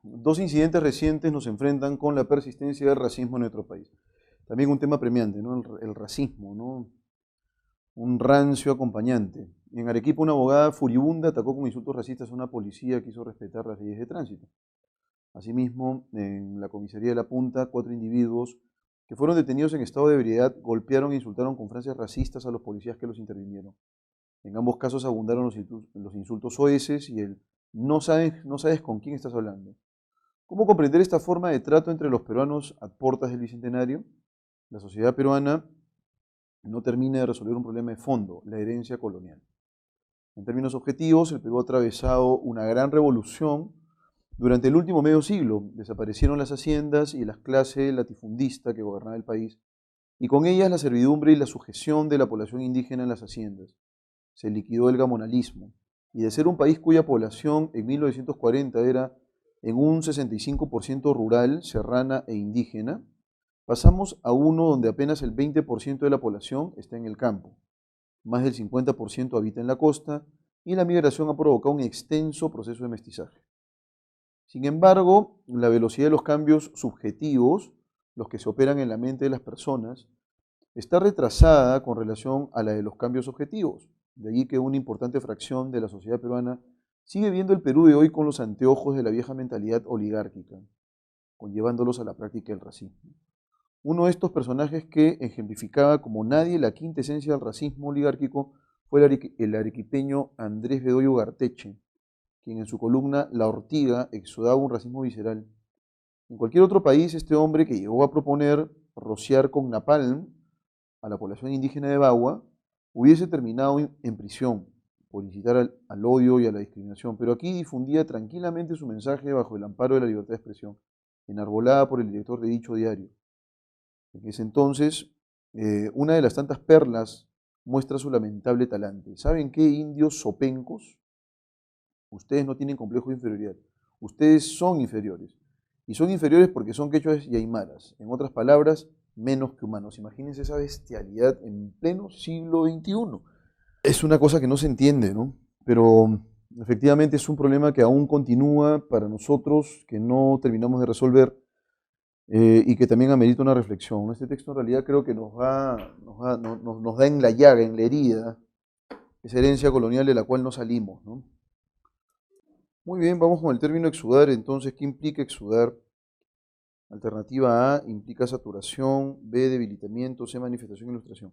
Dos incidentes recientes nos enfrentan con la persistencia del racismo en nuestro país. También un tema premiante, ¿no? El racismo, ¿no? Un rancio acompañante. En Arequipa, una abogada furibunda atacó con insultos racistas a una policía que hizo respetar las leyes de tránsito. Asimismo, en la comisaría de La Punta, 4 individuos que fueron detenidos en estado de ebriedad golpearon e insultaron con frases racistas a los policías que los intervinieron. En ambos casos abundaron los insultos soeces y el no sabes con quién estás hablando. ¿Cómo comprender esta forma de trato entre los peruanos a puertas del Bicentenario? La sociedad peruana no termina de resolver un problema de fondo, la herencia colonial. En términos objetivos, el Perú ha atravesado una gran revolución durante el último medio siglo. Desaparecieron las haciendas y las clases latifundistas que gobernaban el país, y con ellas la servidumbre y la sujeción de la población indígena en las haciendas. Se liquidó el gamonalismo, y de ser un país cuya población en 1940 era en un 65% rural, serrana e indígena, pasamos a uno donde apenas el 20% de la población está en el campo, más del 50% habita en la costa y la migración ha provocado un extenso proceso de mestizaje. Sin embargo, la velocidad de los cambios subjetivos, los que se operan en la mente de las personas, está retrasada con relación a la de los cambios objetivos. De allí que una importante fracción de la sociedad peruana sigue viendo el Perú de hoy con los anteojos de la vieja mentalidad oligárquica, conllevándolos a la práctica del racismo. Uno de estos personajes que ejemplificaba como nadie la quinta esencia del racismo oligárquico fue el arequipeño Andrés Bedoya Ugarteche, quien en su columna La Ortiga exudaba un racismo visceral. En cualquier otro país, este hombre que llegó a proponer rociar con napalm a la población indígena de Bagua hubiese terminado en prisión por incitar al odio y a la discriminación, pero aquí difundía tranquilamente su mensaje bajo el amparo de la libertad de expresión, enarbolada por el director de dicho diario. En ese entonces, una de las tantas perlas muestra su lamentable talante. ¿Saben qué, indios sopencos? Ustedes no tienen complejo de inferioridad. Ustedes son inferiores. Y son inferiores porque son quechuas y aymaras. En otras palabras, menos que humanos. Imagínense esa bestialidad en pleno siglo XXI. Es una cosa que no se entiende, ¿no? Pero efectivamente es un problema que aún continúa para nosotros, que no terminamos de resolver y que también amerita una reflexión, ¿no? Este texto en realidad creo que nos da en la llaga, en la herida, esa herencia colonial de la cual no salimos, ¿no? Muy bien, vamos con el término exudar. Entonces, ¿qué implica exudar? Alternativa A implica saturación, B debilitamiento, C manifestación e ilustración.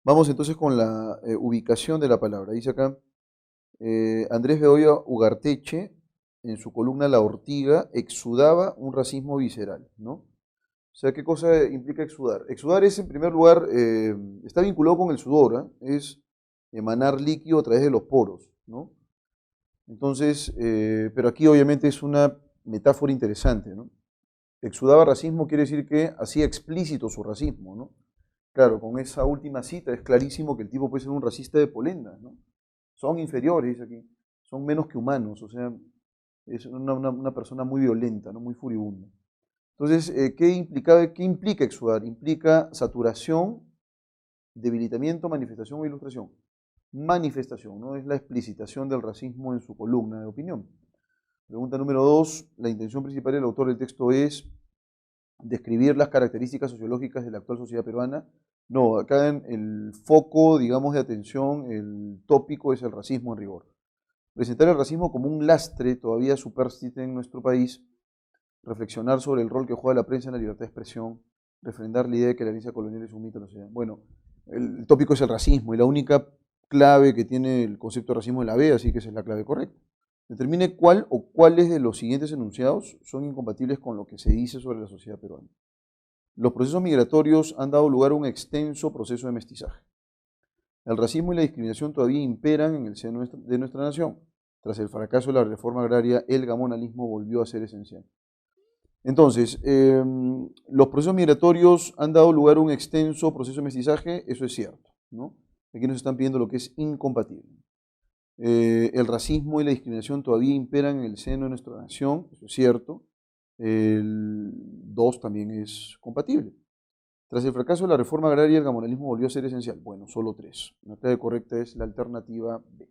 Vamos entonces con la ubicación de la palabra. Dice acá, Andrés Bedoya Ugarteche, en su columna La Ortiga, exudaba un racismo visceral, ¿no? O sea, ¿qué cosa implica exudar? Exudar es, en primer lugar, está vinculado con el sudor, ¿eh? Es emanar líquido a través de los poros, ¿no? Entonces, pero aquí obviamente es una metáfora interesante, ¿no? Exudaba racismo quiere decir que hacía explícito su racismo, ¿no? Claro, con esa última cita es clarísimo que el tipo puede ser un racista de polenda, ¿no? Son inferiores, dice aquí, son menos que humanos, o sea, es una persona muy violenta, ¿no? Muy furibunda. Entonces, ¿qué implica exudar? Implica saturación, debilitamiento, manifestación o ilustración. Manifestación, ¿no? Es la explicitación del racismo en su columna de opinión. Pregunta número 2. La intención principal del autor del texto es describir las características sociológicas de la actual sociedad peruana. No, acá en el foco, digamos, de atención, el tópico es el racismo en rigor. Presentar el racismo como un lastre todavía superstite en nuestro país, reflexionar sobre el rol que juega la prensa en la libertad de expresión, refrendar la idea de que la herencia colonial es un mito en la sociedad. Bueno, el tópico es el racismo y la única clave que tiene el concepto de racismo es la B, así que esa es la clave correcta. Determine cuál o cuáles de los siguientes enunciados son incompatibles con lo que se dice sobre la sociedad peruana. Los procesos migratorios han dado lugar a un extenso proceso de mestizaje. El racismo y la discriminación todavía imperan en el seno de nuestra nación. Tras el fracaso de la reforma agraria, el gamonalismo volvió a ser esencial. Entonces, los procesos migratorios han dado lugar a un extenso proceso de mestizaje, eso es cierto, ¿no? Aquí nos están pidiendo lo que es incompatible. El racismo y la discriminación todavía imperan en el seno de nuestra nación, eso es cierto. El 2 también es compatible. Tras el fracaso de la reforma agraria, el gamonalismo volvió a ser esencial. Bueno, solo 3. La clave correcta es la alternativa B.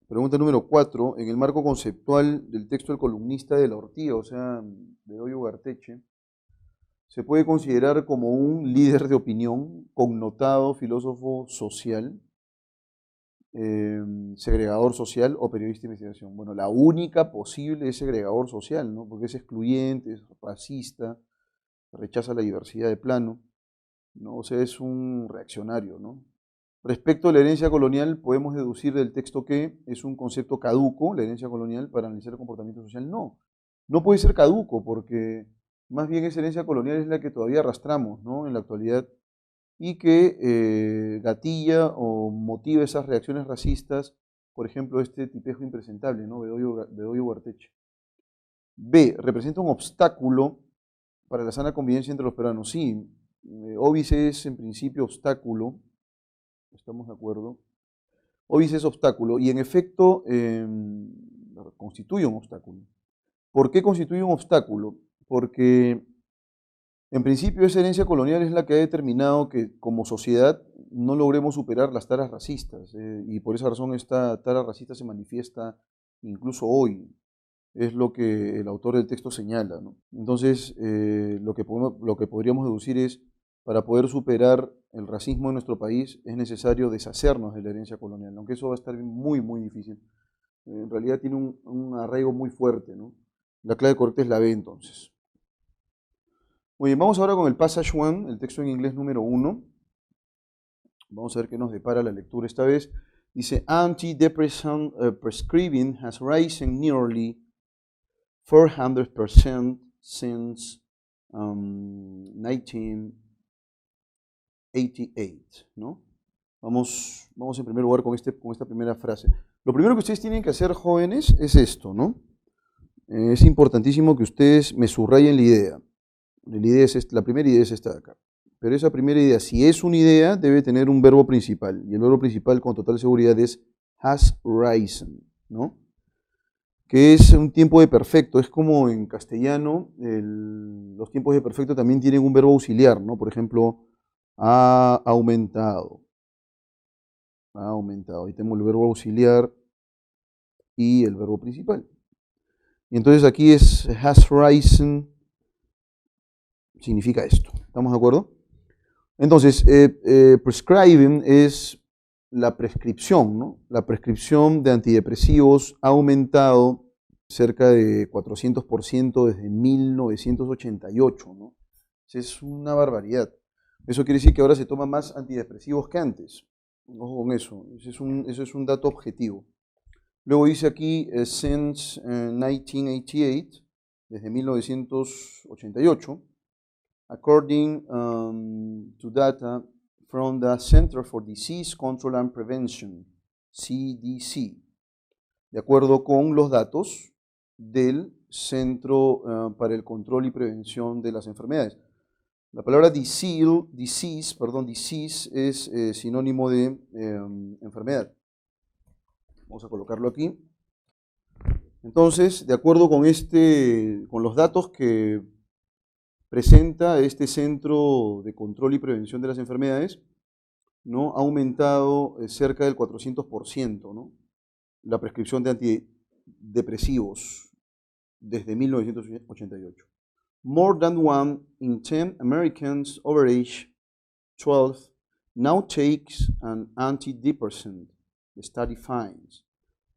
Pregunta número 4. En el marco conceptual del texto del columnista de la Ortiga, o sea, Bedoya Ugarteche, se puede considerar como un líder de opinión, connotado filósofo social, segregador social o periodista de investigación. Bueno, la única posible es segregador social, ¿no? Porque es excluyente, es racista, rechaza la diversidad de plano, ¿no? O sea, es un reaccionario, ¿no? Respecto a la herencia colonial, podemos deducir del texto que es un concepto caduco, la herencia colonial, para analizar el comportamiento social. No, no puede ser caduco, porque más bien esa herencia colonial es la que todavía arrastramos, ¿no? En la actualidad, y que gatilla o motiva esas reacciones racistas, por ejemplo, este tipejo impresentable, ¿no? Bedoya Ugarteche. B, representa un obstáculo para la sana convivencia entre los peruanos. Sí, óbice es en principio obstáculo, estamos de acuerdo. Óbice es obstáculo y en efecto constituye un obstáculo. ¿Por qué constituye un obstáculo? Porque en principio esa herencia colonial es la que ha determinado que como sociedad no logremos superar las taras racistas y por esa razón esta tara racista se manifiesta incluso hoy. Es lo que el autor del texto señala, ¿no? Entonces, lo que podríamos deducir es, para poder superar el racismo en nuestro país, es necesario deshacernos de la herencia colonial, aunque eso va a estar muy, muy difícil. En realidad tiene un arraigo muy fuerte, ¿no? La clave correcta es la B, entonces. Muy bien, vamos ahora con el Passage 1, el texto en inglés número 1. Vamos a ver qué nos depara la lectura esta vez. Dice, antidepressant prescribing has risen nearly 400% since 1988, ¿no? Vamos en primer lugar con esta primera frase. Lo primero que ustedes tienen que hacer, jóvenes, es esto, ¿no? Es importantísimo que ustedes me subrayen la idea. La primera idea es esta de acá. Pero esa primera idea, si es una idea, debe tener un verbo principal. Y el verbo principal, con total seguridad, es has risen, ¿no? Que es un tiempo de perfecto. Es como en castellano, los tiempos de perfecto también tienen un verbo auxiliar, ¿no? Por ejemplo, ha aumentado. Ha aumentado. Ahí tenemos el verbo auxiliar y el verbo principal. Y entonces aquí es has risen, significa esto. ¿Estamos de acuerdo? Entonces, prescribing es la prescripción, ¿no? La prescripción de antidepresivos ha aumentado cerca de 400% desde 1988, ¿no? Es una barbaridad. Eso quiere decir que ahora se toman más antidepresivos que antes. Ojo con eso. Eso es un dato objetivo. Luego dice aquí, since 1988, desde 1988, according to data from the Center for Disease Control and Prevention, CDC, de acuerdo con los datos del Centro para el Control y Prevención de las Enfermedades. La palabra disease es sinónimo de enfermedad. Vamos a colocarlo aquí. Entonces, de acuerdo con los datos que presenta este Centro de Control y Prevención de las Enfermedades, ¿no? Ha aumentado cerca del 400%, ¿no? La prescripción de antidepresivos desde 1988. More than 1 in 10 Americans over age 12 now takes an antidepressant, the study finds.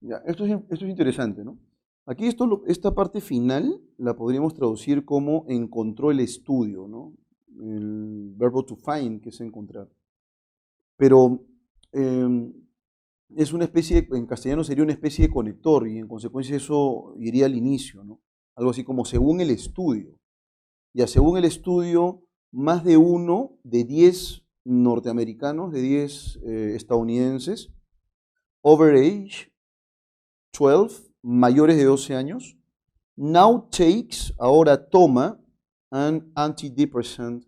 Ya, esto es interesante, ¿no? Aquí esta parte final la podríamos traducir como encontró el estudio, ¿no? El verbo to find, que es encontrar. Pero es una especie, en castellano sería una especie de conector y en consecuencia eso iría al inicio, ¿no? Algo así como según el estudio. Ya según el estudio, más de 1 de 10 norteamericanos, de 10 estadounidenses, over age 12, mayores de 12 años, now takes, ahora toma, an antidepressant,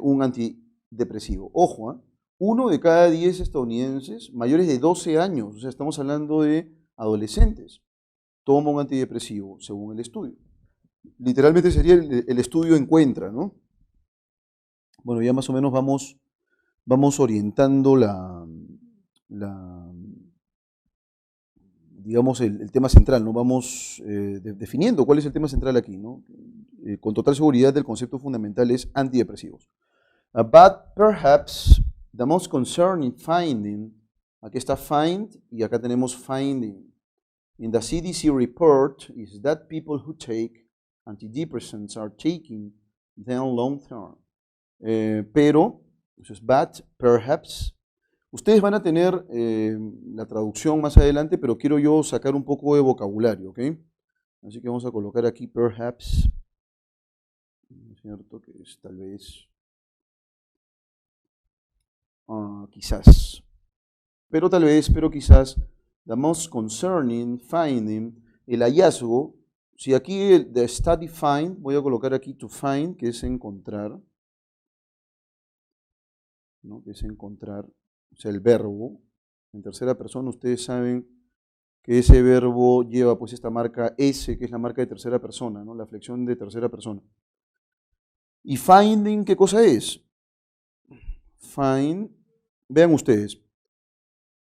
un antidepresivo. Ojo, ¿eh? 1 de cada 10 estadounidenses mayores de 12 años, o sea, estamos hablando de adolescentes, toma un antidepresivo, según el estudio. Literalmente sería el estudio encuentra, ¿no? Bueno, ya más o menos vamos orientando digamos, el tema central, ¿no? Vamos definiendo cuál es el tema central aquí, ¿no? Con total seguridad el concepto fundamental es antidepresivos. But perhaps the most concerning finding, aquí está find y acá tenemos finding, in the CDC report is that people who take antidepressants are taking them long term. Pero, eso es but, perhaps. Ustedes van a tener la traducción más adelante, pero quiero yo sacar un poco de vocabulario, ¿ok? Así que vamos a colocar aquí perhaps, ¿no es cierto? Que es tal vez, quizás, pero tal vez, pero quizás, the most concerning finding, el hallazgo, si aquí el the study find, voy a colocar aquí to find, que es encontrar, ¿no? Que es encontrar, o sea, el verbo, en tercera persona, ustedes saben que ese verbo lleva pues esta marca S, que es la marca de tercera persona, ¿no? La flexión de tercera persona. ¿Y finding qué cosa es? Find, vean ustedes,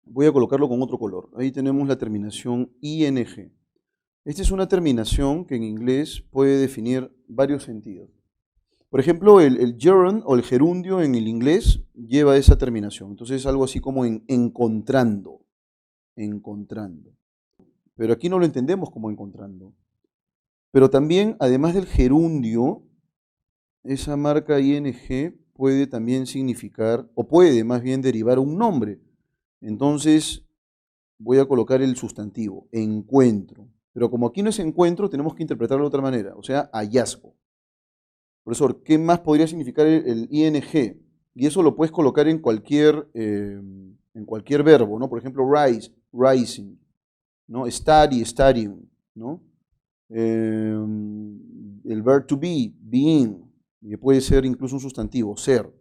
voy a colocarlo con otro color. Ahí tenemos la terminación ing. Esta es una terminación que en inglés puede definir varios sentidos. Por ejemplo, el gerund o el gerundio en el inglés lleva esa terminación. Entonces es algo así como encontrando. Encontrando. Pero aquí no lo entendemos como encontrando. Pero también, además del gerundio, esa marca ing puede también significar, o puede más bien derivar un nombre. Entonces voy a colocar el sustantivo, encuentro. Pero como aquí no es encuentro, tenemos que interpretarlo de otra manera, o sea, hallazgo. Profesor, ¿qué más podría significar el ing? Y eso lo puedes colocar en cualquier verbo, ¿no? Por ejemplo, rise, rising, ¿no? Study, studying, ¿no? El verb to be, being, que puede ser incluso un sustantivo, ser.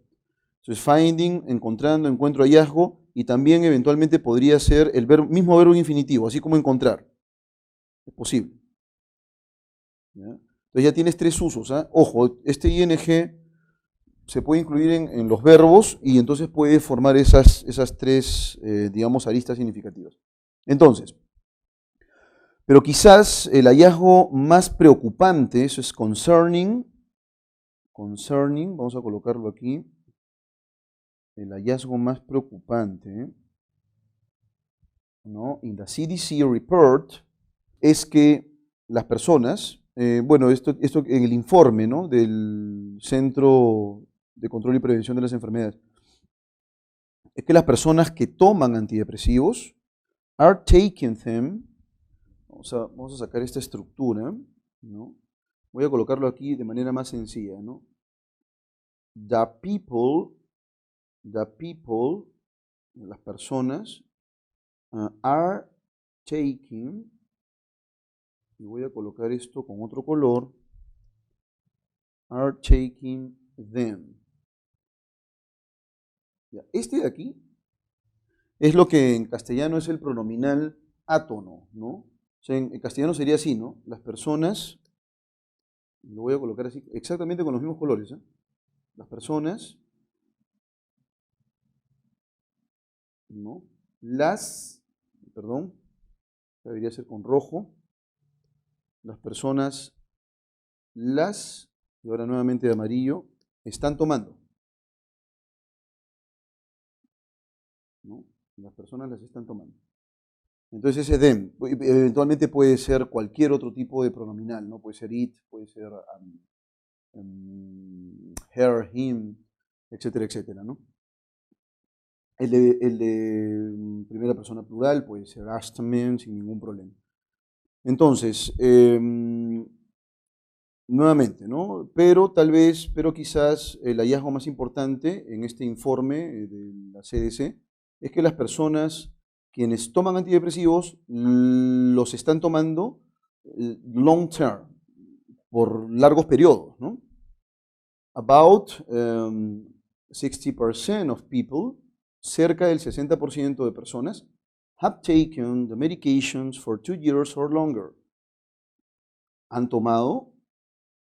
Entonces, finding, encontrando, encuentro, hallazgo, y también eventualmente podría ser el mismo verbo infinitivo, así como encontrar. Es posible. ¿Ya? Entonces ya tienes tres usos. ¿Eh? Ojo, este ing se puede incluir en los verbos y entonces puede formar esas tres, digamos, aristas significativas. Entonces, pero quizás el hallazgo más preocupante, eso es concerning, vamos a colocarlo aquí, el hallazgo más preocupante, ¿no? In the CDC report, es que las personas, bueno, esto en el informe, ¿no? Del Centro de Control y Prevención de las Enfermedades, es que las personas que toman antidepresivos are taking them, vamos a sacar esta estructura, ¿no? Voy a colocarlo aquí de manera más sencilla, ¿no? The people, las personas, are taking, y voy a colocar esto con otro color, are taking them. Ya, este de aquí es lo que en castellano es el pronominal átono, ¿no? O sea, en castellano sería así, ¿no? Las personas, lo voy a colocar así, exactamente con los mismos colores, ¿eh? Las personas, ¿no? Perdón, debería ser con rojo. Las personas, y ahora nuevamente de amarillo, están tomando. ¿No? Las personas las están tomando. Entonces ese them, eventualmente puede ser cualquier otro tipo de pronominal, ¿no? Puede ser it, puede ser her, him, etcétera, etcétera, ¿no? El de primera persona plural puede ser us también, sin ningún problema. Entonces, nuevamente, ¿no? Pero quizás el hallazgo más importante en este informe de la CDC es que las personas quienes toman antidepresivos los están tomando long term, por largos periodos, ¿no? About 60% of people, cerca del 60% de personas, have taken the medications for 2 years or longer. Han tomado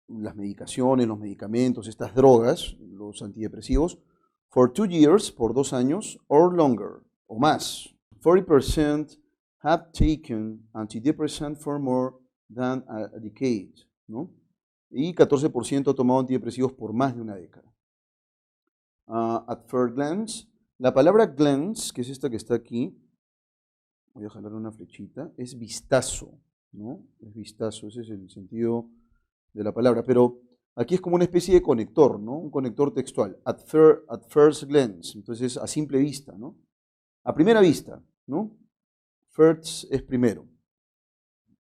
las medicaciones, los medicamentos, estas drogas, los antidepresivos, for 2 years, por 2 años, or longer, o más. 40% have taken antidepressant for more than a decade, ¿no? Y 14% ha tomado antidepresivos por más de una década. At first glance, la palabra glance, que es esta que está aquí, voy a jalar una flechita, es vistazo, ¿no? Es vistazo, ese es el sentido de la palabra, pero aquí es como una especie de conector, ¿no? Un conector textual, at first glance, entonces a simple vista, ¿no? A primera vista, ¿no? First es primero.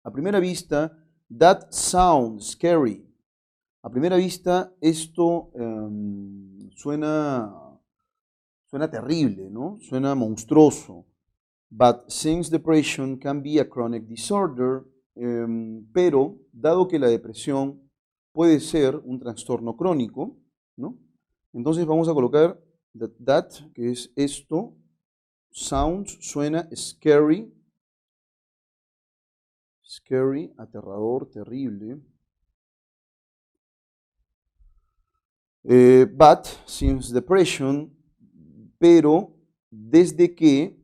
A primera vista, that sounds scary. A primera vista, esto suena terrible, ¿no? Suena monstruoso. But since depression can be a chronic disorder, pero dado que la depresión puede ser un trastorno crónico, ¿no? Entonces vamos a colocar that, que es esto, sounds, suena scary, aterrador, terrible. But since depression, pero desde que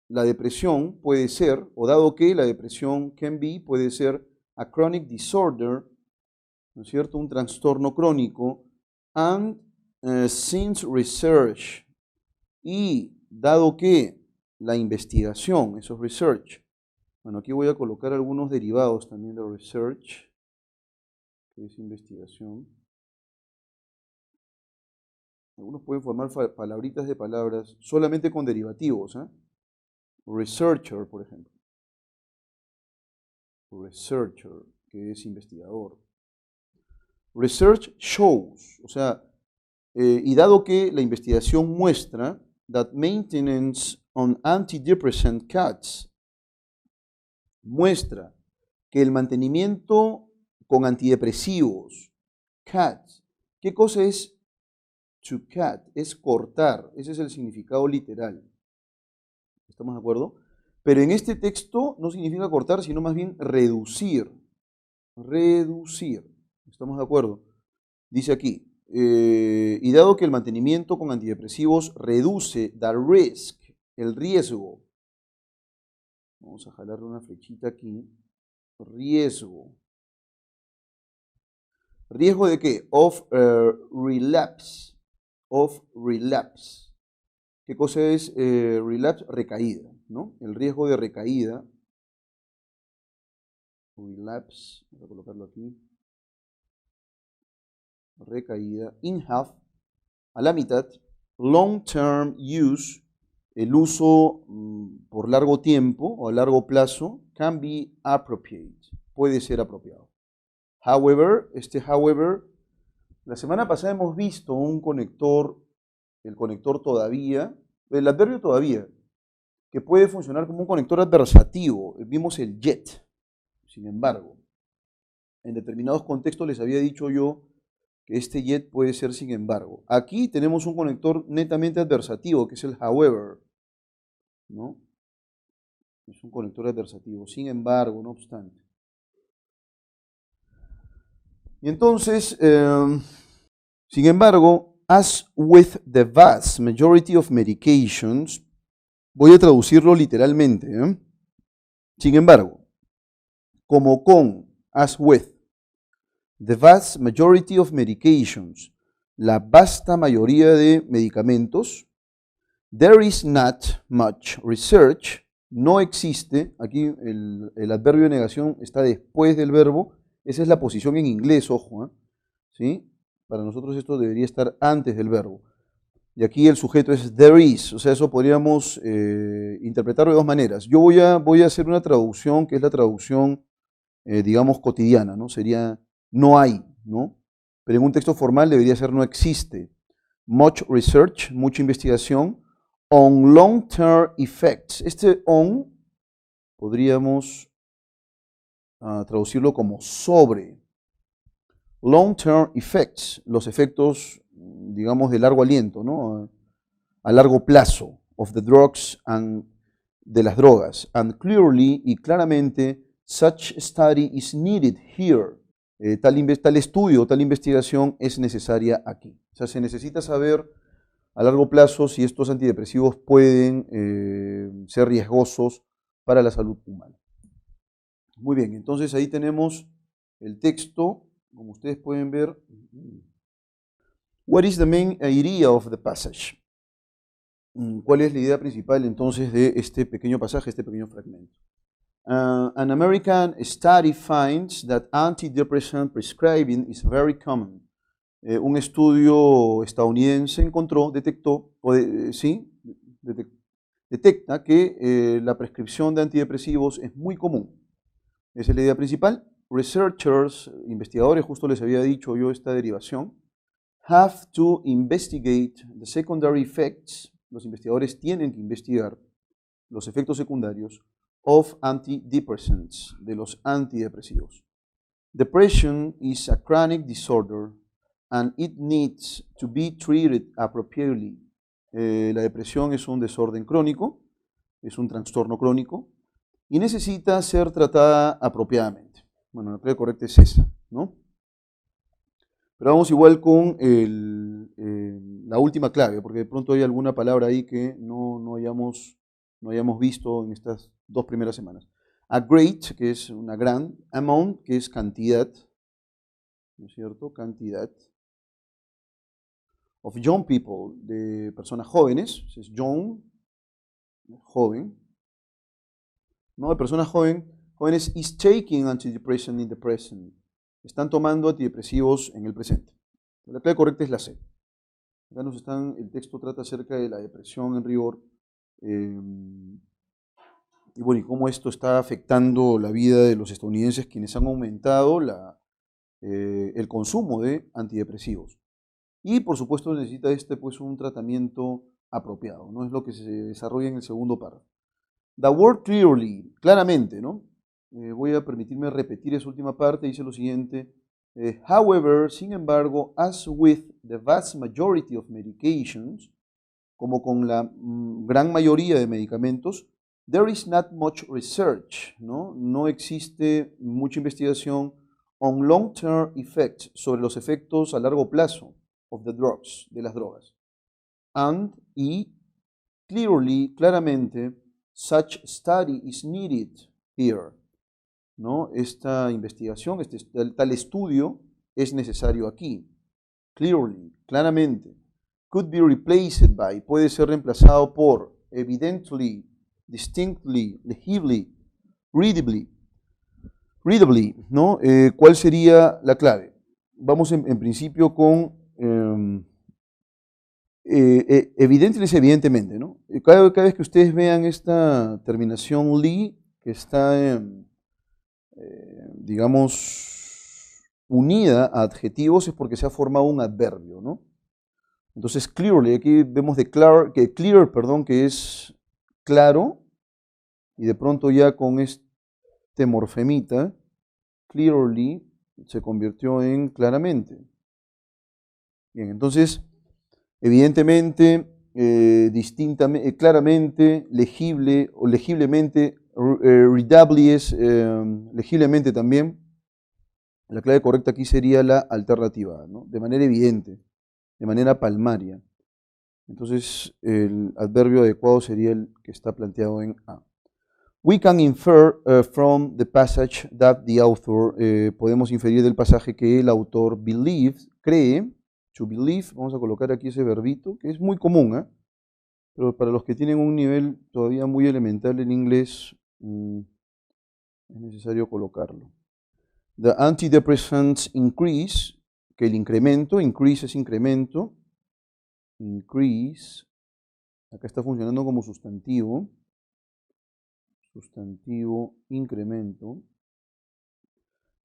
la depresión puede ser, o dado que la depresión can be, puede ser a chronic disorder, ¿no es cierto? Un trastorno crónico, and since research, y dado que la investigación, eso es research, bueno, aquí voy a colocar algunos derivados también de research, que es investigación. Algunos pueden formar palabritas de palabras solamente con derivativos, ¿eh? Researcher, por ejemplo. Researcher, que es investigador. Research shows, o sea, y dado que la investigación muestra that maintenance on antidepressant cats, muestra que el mantenimiento con antidepresivos, cats, ¿qué cosa es to cut? Es cortar, ese es el significado literal. ¿Estamos de acuerdo? Pero en este texto no significa cortar, sino más bien reducir. Reducir. ¿Estamos de acuerdo? Dice aquí, y dado que el mantenimiento con antidepresivos reduce the risk, el riesgo. Vamos a jalarle una flechita aquí. Riesgo. ¿Riesgo de qué? Of relapse. Of relapse. ¿Qué cosa es relapse? Recaída, ¿no? El riesgo de recaída. Relapse, voy a colocarlo aquí. Recaída. In half, a la mitad. Long term use, el uso por largo tiempo o a largo plazo, can be appropriate, puede ser apropiado. However, la semana pasada hemos visto un conector, el conector todavía, el adverbio todavía, que puede funcionar como un conector adversativo. Vimos el yet. Sin embargo, en determinados contextos les había dicho yo que este yet puede ser sin embargo. Aquí tenemos un conector netamente adversativo, que es el however, ¿no? Es un conector adversativo, sin embargo, no obstante. Y entonces, sin embargo, as with the vast majority of medications, voy a traducirlo literalmente, ¿eh? Sin embargo, como con, as with, the vast majority of medications, la vasta mayoría de medicamentos, there is not much research, no existe, aquí el adverbio de negación está después del verbo, esa es la posición en inglés, ojo, ¿eh? ¿Sí? Para nosotros esto debería estar antes del verbo. Y aquí el sujeto es there is, o sea, eso podríamos interpretarlo de dos maneras. Yo voy a hacer una traducción que es la traducción, digamos, cotidiana, ¿no? Sería no hay, ¿no? Pero en un texto formal debería ser no existe. Much research, mucha investigación, on long-term effects. Este on podríamos traducirlo como sobre. Long-term effects, los efectos, digamos, de largo aliento, ¿no? A largo plazo, of the drugs and de las drogas. And clearly y claramente, such study is needed here. Tal estudio, tal investigación es necesaria aquí. O sea, se necesita saber a largo plazo si estos antidepresivos pueden ser riesgosos para la salud humana. Muy bien, entonces ahí tenemos el texto, como ustedes pueden ver. What is the main idea of the passage? ¿Cuál es la idea principal entonces de este pequeño pasaje, este pequeño fragmento? An American study finds that antidepressant prescribing is very common. Un estudio estadounidense detecta que la prescripción de antidepresivos es muy común. Esa es la idea principal. Researchers, investigadores, justo les había dicho yo esta derivación, have to investigate the secondary effects. Los investigadores tienen que investigar los efectos secundarios of antidepressants, de los antidepresivos. Depression is a chronic disorder and it needs to be treated appropriately. La depresión es un desorden crónico, es un trastorno crónico y necesita ser tratada apropiadamente. Bueno, la clave correcta es esa, ¿no? Pero vamos igual con la última clave, porque de pronto hay alguna palabra ahí que no hayamos visto en estas 2 primeras semanas. A great, que es una gran, amount, que es cantidad, ¿no es cierto? Cantidad. Of young people, de personas jóvenes, es young, joven, ¿no? De personas jóvenes, is taking antidepressant in the present. Están tomando antidepresivos en el presente. La clave correcta es la C. Acá el texto trata acerca de la depresión en rigor y bueno, y cómo esto está afectando la vida de los estadounidenses, quienes han aumentado el consumo de antidepresivos. Y por supuesto necesita pues un tratamiento apropiado, ¿no? Es lo que se desarrolla en el segundo párrafo. The word clearly, claramente, ¿no? Voy a permitirme repetir esa última parte, dice lo siguiente. However, sin embargo, as with the vast majority of medications, como con la gran mayoría de medicamentos, there is not much research, ¿no? No existe mucha investigación on long-term effects, sobre los efectos a largo plazo of the drugs, de las drogas. Claramente, such study is needed here, ¿no? Esta investigación, tal estudio es necesario aquí. Clearly, claramente. Could be replaced by, puede ser reemplazado por, evidently, distinctly, legibly, readably, ¿no? ¿Cuál sería la clave? Vamos en principio con evidently, evidentemente, ¿no? Cada vez que ustedes vean esta terminación li, que está digamos, unida a adjetivos, es porque se ha formado un adverbio, ¿no? Entonces, clearly, aquí vemos que es claro, y de pronto ya con este morfemita, clearly se convirtió en claramente. Bien, entonces, evidentemente, distintamente, claramente, legible o legiblemente, readably es legiblemente también. La clave correcta aquí sería la alternativa, ¿no? De manera evidente, de manera palmaria. Entonces, el adverbio adecuado sería el que está planteado en A. We can infer from the passage that the author, podemos inferir del pasaje que el autor believes, cree, to believe, vamos a colocar aquí ese verbito, que es muy común, ¿eh? Pero para los que tienen un nivel todavía muy elemental en inglés, es necesario colocarlo. The antidepressants increase, que el incremento, increase es incremento, increase, acá está funcionando como sustantivo, incremento.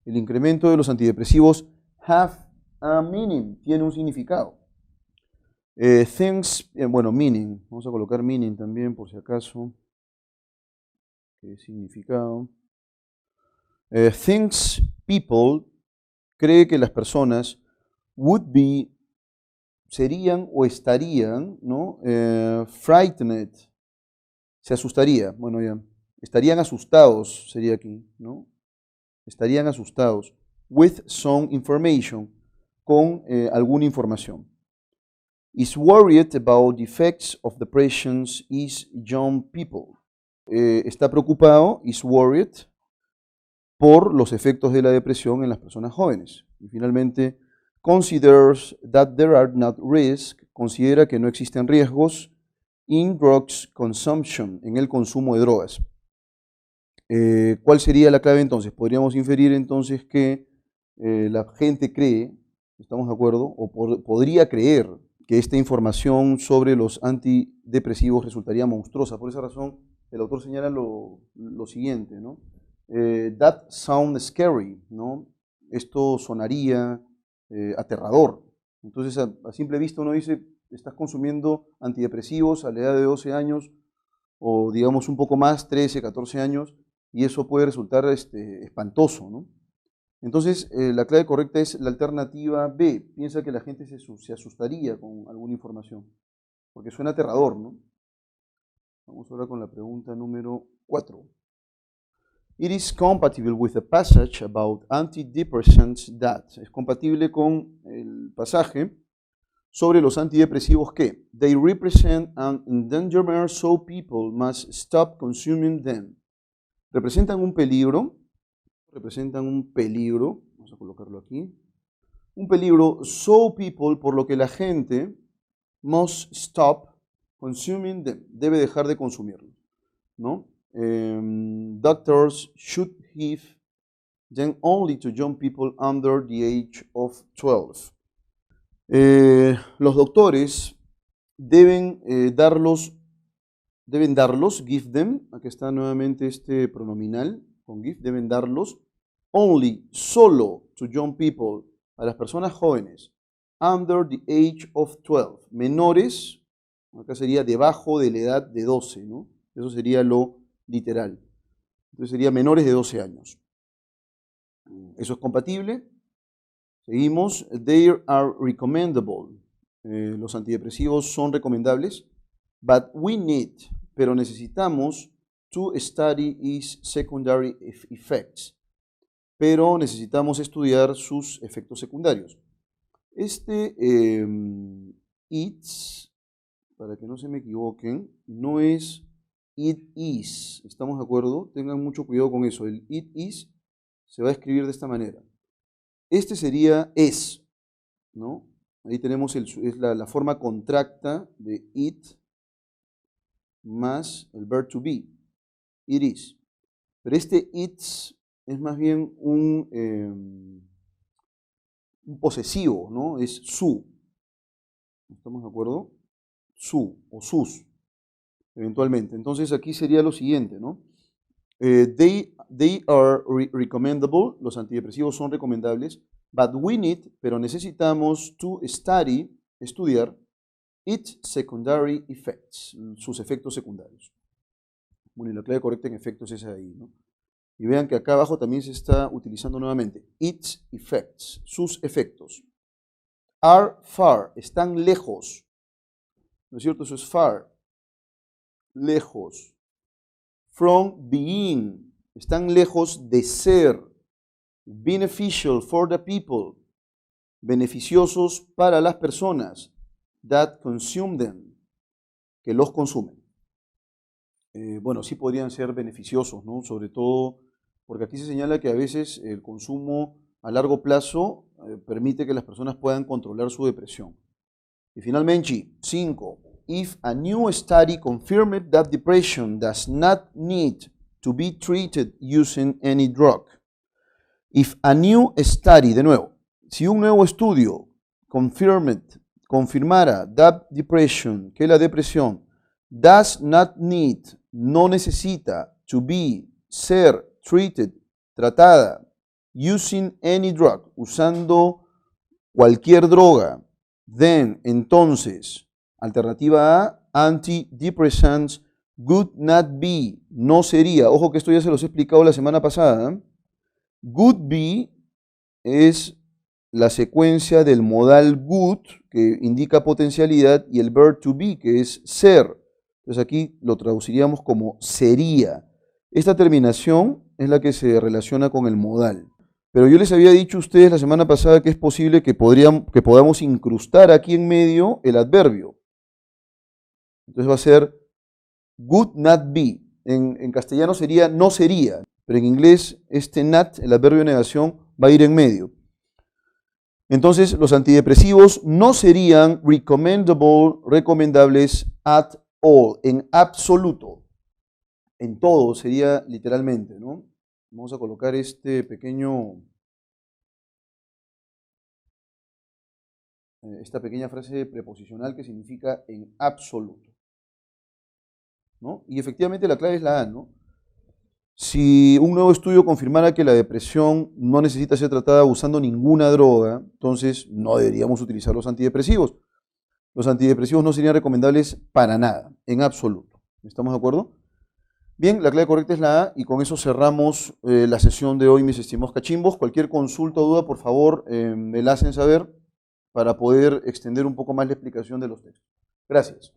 El incremento de los antidepresivos have a meaning, tiene un significado. Meaning, vamos a colocar meaning también por si acaso. ¿Qué significado? Thinks people, cree que las personas would be, serían o estarían, ¿no? Frightened, se asustaría, bueno ya, estarían asustados, sería aquí, ¿no? Estarían asustados, with some information, con alguna información. Is worried about the effects of depression is young people. está preocupado, is worried, por los efectos de la depresión en las personas jóvenes. Y finalmente, considers that there are not risks, considera que no existen riesgos in drugs consumption, en el consumo de drogas. ¿Cuál sería la clave entonces? Podríamos inferir entonces que la gente cree, ¿estamos de acuerdo? O podría creer que esta información sobre los antidepresivos resultaría monstruosa. Por esa razón, el autor señala lo siguiente, ¿no? That sounds scary, ¿no? Esto sonaría aterrador. Entonces, a simple vista uno dice, estás consumiendo antidepresivos a la edad de 12 años o digamos un poco más, 13, 14 años, y eso puede resultar espantoso, ¿no? Entonces, la clave correcta es la alternativa B. Piensa que la gente se asustaría con alguna información, porque suena aterrador, ¿no? Vamos ahora con la pregunta número 4. It is compatible with the passage about antidepressants that. Es compatible con el pasaje sobre los antidepresivos que they represent an endangerment, so people must stop consuming them. Representan un peligro, vamos a colocarlo aquí, un peligro, so people, por lo que la gente must stop consuming them, debe dejar de consumirlo, ¿no? Doctors should give them only to young people under the age of 12. Los doctores deben darlos, give them, aquí está nuevamente este pronominal con give, deben darlos, only, solo, to young people, a las personas jóvenes, under the age of 12, menores, acá sería debajo de la edad de 12, ¿no? Eso sería lo literal. Entonces sería menores de 12 años. Eso es compatible. Seguimos. They are recommendable. Los antidepresivos son recomendables. But we need, pero necesitamos, to study its secondary effects. Pero necesitamos estudiar sus efectos secundarios. It's, para que no se me equivoquen, no es it is. ¿Estamos de acuerdo? Tengan mucho cuidado con eso. El it is se va a escribir de esta manera. Este sería es, ¿no? Ahí tenemos la forma contracta de it más el verb to be. It is. Pero este it's es más bien un posesivo, ¿no? Es su. ¿Estamos de acuerdo? Su o sus, eventualmente. Entonces aquí sería lo siguiente, ¿no? They are recommendable, los antidepresivos son recomendables, but we need, pero necesitamos to study, estudiar, its secondary effects, sus efectos secundarios. Bueno, y la clave correcta en efectos es ahí, ¿no? Y vean que acá abajo también se está utilizando nuevamente, its effects, sus efectos. Are far, están lejos, ¿no es cierto? Eso es far, lejos. From being, están lejos de ser. Beneficial for the people, beneficiosos para las personas. That consume them, que los consumen. Bueno, sí podrían ser beneficiosos, ¿no? Sobre todo porque aquí se señala que a veces el consumo a largo plazo permite que las personas puedan controlar su depresión. Y finalmente, 5. If a new study confirmed that depression does not need to be treated using any drug. If a new study, de nuevo, si un nuevo estudio confirmara that depression, que la depresión does not need, no necesita, to be, ser, treated, tratada, using any drug, usando cualquier droga, then, entonces, alternativa A, antidepressants would not be, no sería. Ojo que esto ya se los he explicado la semana pasada, ¿eh? Would be es la secuencia del modal would, que indica potencialidad, y el verb to be, que es ser. Entonces aquí lo traduciríamos como sería. Esta terminación es la que se relaciona con el modal. Pero yo les había dicho a ustedes la semana pasada que es posible que podamos incrustar aquí en medio el adverbio. Entonces va a ser would not be. En castellano sería no sería, pero en inglés este not, el adverbio de negación, va a ir en medio. Entonces, los antidepresivos no serían recomendables at all, en absoluto. En todo sería literalmente, ¿no? Vamos a colocar esta pequeña frase preposicional que significa en absoluto, ¿no? Y efectivamente la clave es la A, ¿no? Si un nuevo estudio confirmara que la depresión no necesita ser tratada usando ninguna droga, entonces no deberíamos utilizar los antidepresivos. Los antidepresivos no serían recomendables para nada, en absoluto. ¿Estamos de acuerdo? Bien, la clave correcta es la A y con eso cerramos la sesión de hoy, mis estimados cachimbos. Cualquier consulta o duda, por favor, me la hacen saber para poder extender un poco más la explicación de los textos. Gracias.